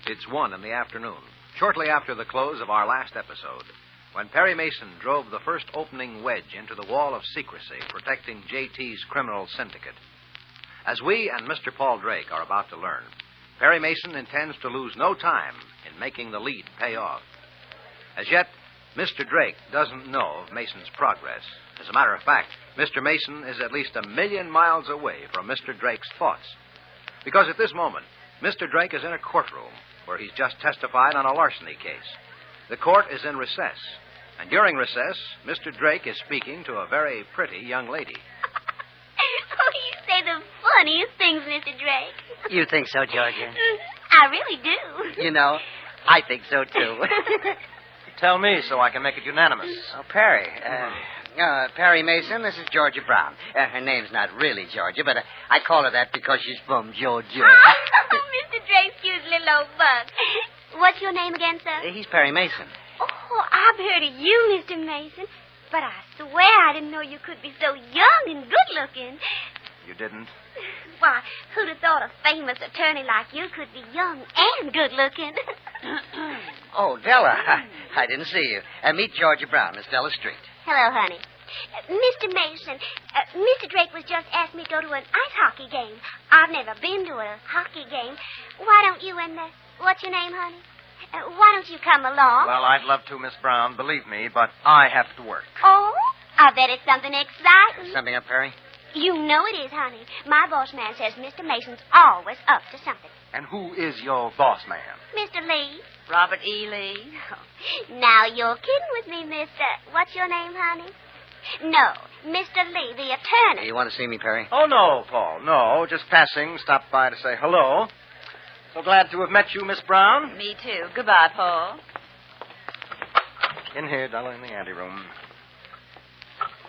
It's 1 in the afternoon, shortly after the close of our last episode, when Perry Mason drove the first opening wedge into the wall of secrecy protecting J.T.'s criminal syndicate. As we and Mr. Paul Drake are about to learn, Perry Mason intends to lose no time in making the lead pay off. As yet, Mr. Drake doesn't know of Mason's progress. As a matter of fact, Mr. Mason is at least 1,000,000 miles away from Mr. Drake's thoughts. Because at this moment, Mr. Drake is in a courtroom where he's just testified on a larceny case. The court is in recess, and during recess, Mr. Drake is speaking to a very pretty young lady. Oh, you say the funniest things, Mr. Drake. You think so, Georgia? I really do. You know, I think so, too. Tell me so I can make it unanimous. Oh, Perry. Perry Mason, this is Georgia Brown. Her name's not really Georgia, but I call her that because she's from Georgia. Oh, Mr. Drake's cute little old buck. What's your name again, sir? He's Perry Mason. Oh, I've heard of you, Mr. Mason. But I swear I didn't know you could be so young and good-looking. You didn't? Why, who'd have thought a famous attorney like you could be young and good-looking? Oh, Della. I didn't see you. Meet Georgia Brown, Miss Della Street. Hello, honey. Mr. Mason, Mr. Drake was just asking me to go to an ice hockey game. I've never been to a hockey game. Why don't you and, what's your name, honey? Why don't you come along? Well, I'd love to, Miss Brown, believe me, but I have to work. Oh, I bet it's something exciting. Something up, Perry? You know it is, honey. My boss man says Mr. Mason's always up to something. And who is your boss man? Mr. Lee. Robert E. Lee. Now, you're kidding with me, Mr. What's your name, honey? No, Mr. Lee, the attorney. You want to see me, Perry? Oh, no, Paul, no. Just passing. Stopped by to say hello. So glad to have met you, Miss Brown. Me too. Goodbye, Paul. In here, Della, in the anteroom.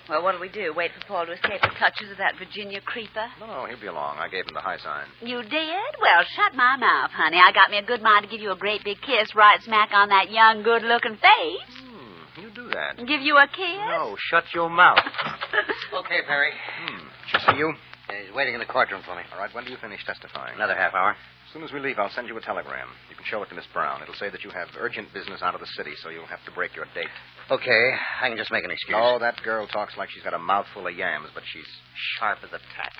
Well, what'll we do? Wait for Paul to escape the clutches of that Virginia creeper? No, he'll be along. I gave him the high sign. You did? Well, shut my mouth, honey. I got me a good mind to give you a great big kiss right smack on that young, good-looking face. You do that. Give you a kiss? No, shut your mouth. Okay, Perry. Shall I see you? He's waiting in the courtroom for me. All right, when do you finish testifying? Another half hour. As soon as we leave, I'll send you a telegram. You can show it to Miss Brown. It'll say that you have urgent business out of the city, so you'll have to break your date. Okay, I can just make an excuse. No, that girl talks like she's got a mouthful of yams, but she's sharp as a tack.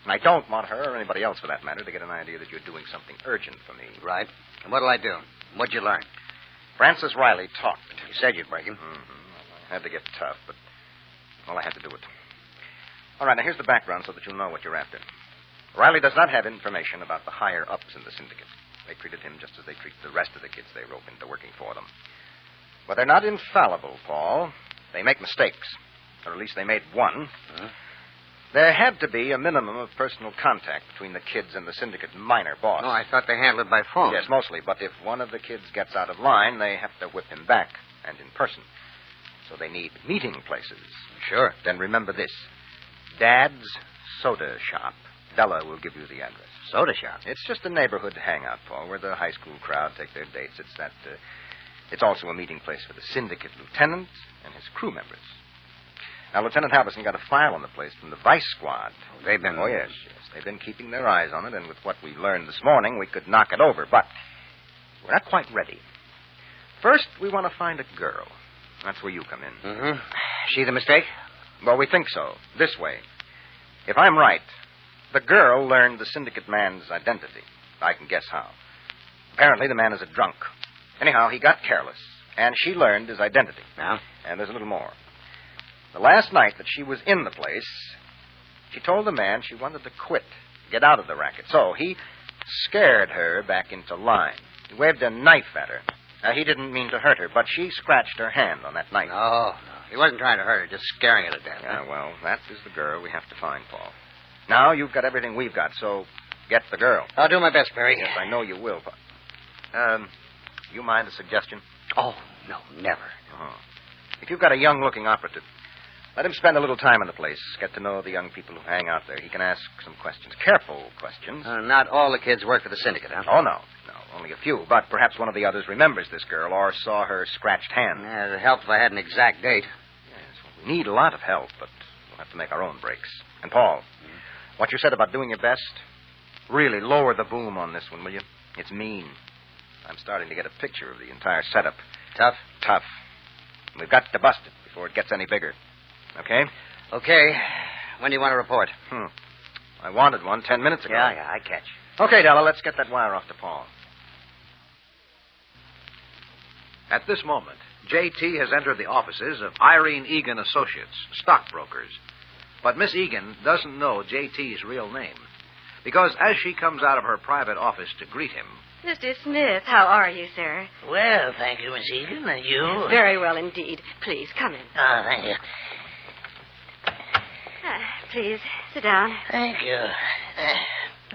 And I don't want her, or anybody else for that matter, to get an idea that you're doing something urgent for me. Right. And what'll I do? What'd you learn? Francis Riley talked. You said you'd break him. I had to get tough, but, well, I had to do it. All right, now here's the background so that you'll know what you're after. Riley does not have information about the higher-ups in the syndicate. They treated him just as they treat the rest of the kids they rope into working for them. But they're not infallible, Paul. They make mistakes. Or at least they made one. There had to be a minimum of personal contact between the kids and the syndicate minor boss. Oh, I thought they handled it by phone. Yes, mostly. But if one of the kids gets out of line, they have to whip him back, and in person. So they need meeting places. Sure. Then remember this. Dad's Soda Shop. Della will give you the address. Soda shop? It's just a neighborhood hangout, Paul, where the high school crowd take their dates. It's also a meeting place for the syndicate lieutenant and his crew members. Now, Lieutenant Halverson got a file on the place from the vice squad. They've been... Oh, yes. They've been keeping their eyes on it, and with what we learned this morning, we could knock it over. But we're not quite ready. First, we want to find a girl. That's where you come in. She the mistake? Well, we think so. This way. If I'm right, the girl learned the syndicate man's identity. I can guess how. Apparently, the man is a drunk. Anyhow, he got careless, and she learned his identity. Yeah? And there's a little more. The last night that she was in the place, she told the man she wanted to quit, get out of the racket. So he scared her back into line. He waved a knife at her. Now, he didn't mean to hurt her, but she scratched her hand on that knife. No. He wasn't trying to hurt her, just scaring her to death. Yeah, well, that is the girl we have to find, Paul. Now, you've got everything we've got, so get the girl. I'll do my best, Perry. Yes, I know you will. You mind a suggestion? Oh, no, never. If you've got a young-looking operative, let him spend a little time in the place, get to know the young people who hang out there. He can ask some questions, careful questions. Not all the kids work for the syndicate, huh? Oh, no, only a few. But perhaps one of the others remembers this girl or saw her scratched hand. Yeah, it'd help if I had an exact date. Yes, well, we need a lot of help, but we'll have to make our own breaks. And, Paul, what you said about doing your best, really lower the boom on this one, will you? It's mean. I'm starting to get a picture of the entire setup. Tough? Tough. We've got to bust it before it gets any bigger. Okay? Okay. When do you want to report? I wanted one 10 minutes ago. Yeah, I catch. Okay, Della, let's get that wire off to Paul. At this moment, J.T. has entered the offices of Irene Egan Associates, stockbrokers. But Miss Egan doesn't know J.T.'s real name, because as she comes out of her private office to greet him... Mr. Smith, how are you, sir? Well, thank you, Miss Egan. And you? Very well indeed. Please, come in. Oh, thank you. Please, sit down. Thank you.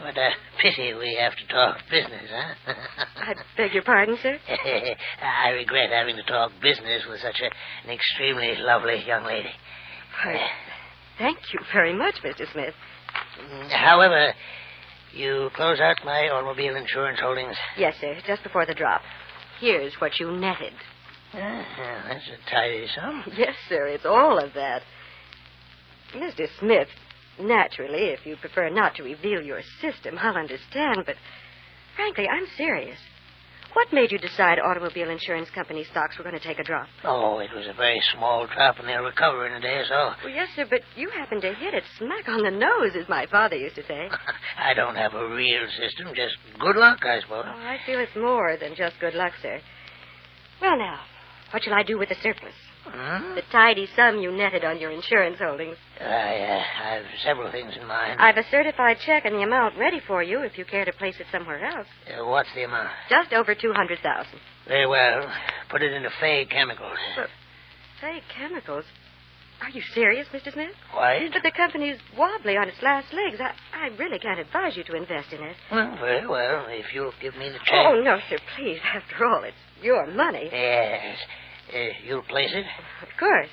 What a pity we have to talk business, huh? I beg your pardon, sir? I regret having to talk business with such an extremely lovely young lady. Thank you very much, Mr. Smith. However, you close out my automobile insurance holdings? Yes, sir, just before the drop. Here's what you netted. That's a tidy sum. Yes, sir, it's all of that. Mr. Smith, naturally, if you prefer not to reveal your system, I'll understand, but frankly, I'm serious. What made you decide automobile insurance company stocks were going to take a drop? Oh, it was a very small drop, and they'll recover in a day or so. Well, yes, sir, but you happened to hit it smack on the nose, as my father used to say. I don't have a real system, just good luck, I suppose. Oh, I feel it's more than just good luck, sir. Well, now, what shall I do with the surplus? The tidy sum you netted on your insurance holdings. I've several things in mind. I've a certified check and the amount ready for you if you care to place it somewhere else. What's the amount? Just over $200,000. Very well. Put it into Fay Chemicals. But Fay Chemicals? Are you serious, Mr. Smith? Quite. But the company's wobbly on its last legs. I really can't advise you to invest in it. Well, very well. If you'll give me the check. Oh, no, sir, please. After all, it's your money. Yes. You'll place it? Of course.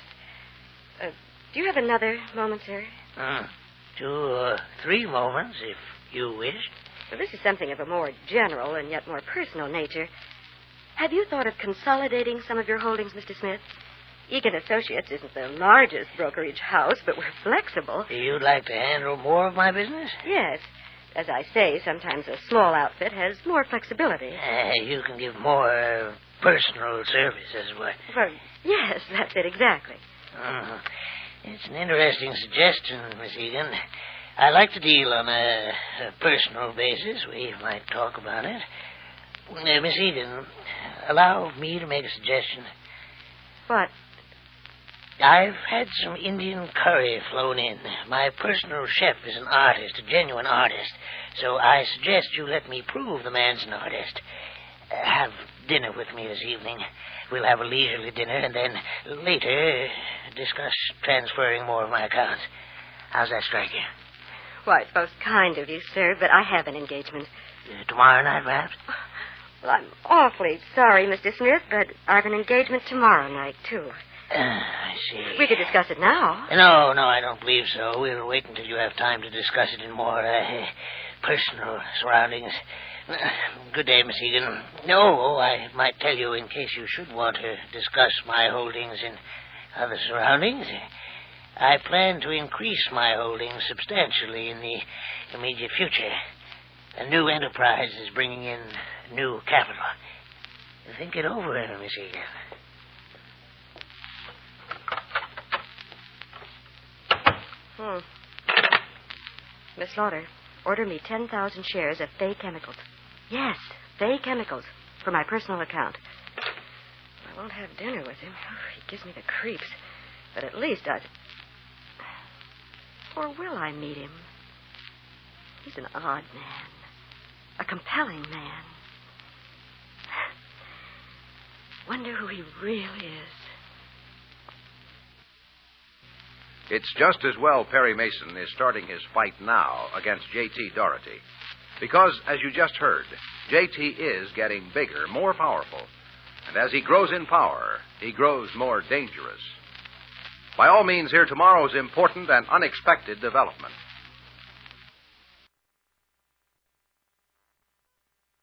Do you have another moment, sir? 2 or 3 moments, if you wish. Well, this is something of a more general and yet more personal nature. Have you thought of consolidating some of your holdings, Mr. Smith? Egan Associates isn't the largest brokerage house, but we're flexible. You'd like to handle more of my business? Yes. As I say, sometimes a small outfit has more flexibility. You can give more personal service, as it were. Well, yes, that's it exactly. It's an interesting suggestion, Miss Egan. I like to deal on a personal basis. We might talk about it. Miss Egan, allow me to make a suggestion. What? I've had some Indian curry flown in. My personal chef is an artist, a genuine artist. So I suggest you let me prove the man's an artist. Have dinner with me this evening. We'll have a leisurely dinner and then later discuss transferring more of my accounts. How's that strike you? Why, it's most kind of you, sir, but I have an engagement. Tomorrow night, perhaps? Well, I'm awfully sorry, Mr. Smith, but I've an engagement tomorrow night, too. I see. We could discuss it now. No, I don't believe so. We'll wait until you have time to discuss it in more personal surroundings. Good day, Miss Egan. No, I might tell you in case you should want to discuss my holdings in other surroundings. I plan to increase my holdings substantially in the immediate future. A new enterprise is bringing in new capital. Think it over, Miss Egan. Miss Slaughter, order me 10,000 shares of Fay Chemicals. Yes, Fay Chemicals, for my personal account. I won't have dinner with him. Oh, he gives me the creeps. But at least Or will I meet him? He's an odd man. A compelling man. Wonder who he really is. It's just as well Perry Mason is starting his fight now against J.T. Doherty. Because, as you just heard, J.T. is getting bigger, more powerful. And as he grows in power, he grows more dangerous. By all means, hear tomorrow's important and unexpected development.